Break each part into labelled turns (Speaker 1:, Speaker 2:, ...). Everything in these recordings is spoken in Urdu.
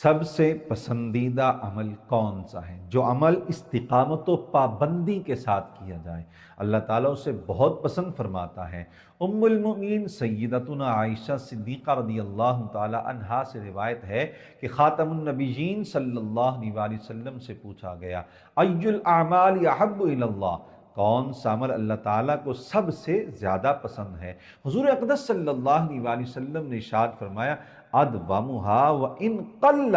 Speaker 1: سب سے پسندیدہ عمل کون سا ہے؟ جو عمل استقامت و پابندی کے ساتھ کیا جائے، اللہ تعالیٰ اسے بہت پسند فرماتا ہے۔ ام المؤمنین سیدتنا عائشہ صدیقہ رضی اللہ تعالی عنہا سے روایت ہے کہ خاتم النبیین صلی اللہ علیہ وسلم سے پوچھا گیا، ای الاعمال احب الی اللہ، کون سا عمل اللہ تعالیٰ کو سب سے زیادہ پسند ہے؟ حضور اقدس صلی اللہ علیہ وسلم نے ارشاد فرمایا، ادومھا وان قل،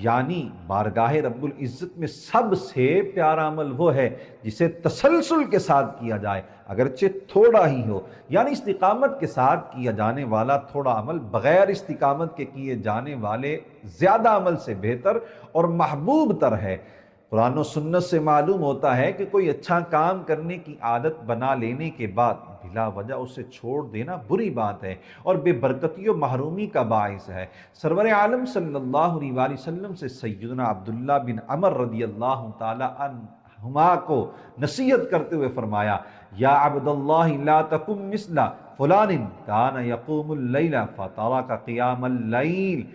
Speaker 1: یعنی بارگاہ رب العزت میں سب سے پیارا عمل وہ ہے جسے تسلسل کے ساتھ کیا جائے، اگرچہ تھوڑا ہی ہو، یعنی استقامت کے ساتھ کیا جانے والا تھوڑا عمل بغیر استقامت کے کیے جانے والے زیادہ عمل سے بہتر اور محبوب تر ہے۔ قرآن و سنت سے معلوم ہوتا ہے کہ کوئی اچھا کام کرنے کی عادت بنا لینے کے بعد بلا وجہ اسے چھوڑ دینا بری بات ہے اور بے برکتی و محرومی کا باعث ہے۔ سرور عالم صلی اللہ علیہ وسلم سے سیدنا عبداللہ بن عمر رضی اللہ تعالی عنہما کو نصیحت کرتے ہوئے فرمایا، یا عبداللہ لا تکن مثل فلان کان یقوم اللیل فترک قیام اللیل،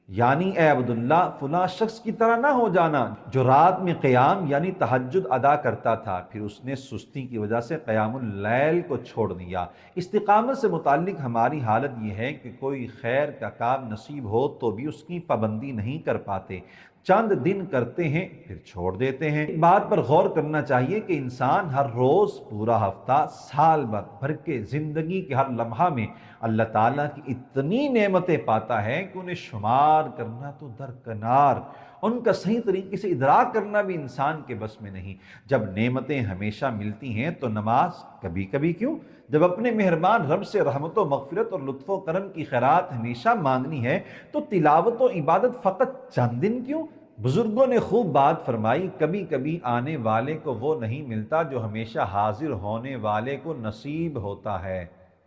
Speaker 1: یعنی اے عبداللہ فلاں شخص کی طرح نہ ہو جانا جو رات میں قیام یعنی تہجد ادا کرتا تھا، پھر اس نے سستی کی وجہ سے قیام اللیل کو چھوڑ دیا۔ استقامت سے متعلق ہماری حالت یہ ہے کہ کوئی خیر کا کام نصیب ہو تو بھی اس کی پابندی نہیں کر پاتے، چند دن کرتے ہیں پھر چھوڑ دیتے ہیں۔ اس بات پر غور کرنا چاہیے کہ انسان ہر روز، پورا ہفتہ، سال بھر کے زندگی کے ہر لمحہ میں اللہ تعالیٰ کی اتنی نعمتیں پاتا ہے کہ انہیں شمار کرنا تو درکنار، ان کا صحیح طریقے سے ادراک کرنا بھی انسان کے بس میں نہیں۔ جب نعمتیں ہمیشہ ملتی ہیں تو نماز کبھی کبھی کیوں؟ جب اپنے مہربان رب سے رحمت و مغفرت اور لطف و کرم کی خیرات ہمیشہ مانگنی ہے تو تلاوت و عبادت فقط چند دن کیوں؟ بزرگوں نے خوب بات فرمائی، کبھی کبھی آنے والے کو وہ نہیں ملتا جو ہمیشہ حاضر ہونے والے کو نصیب ہوتا ہے۔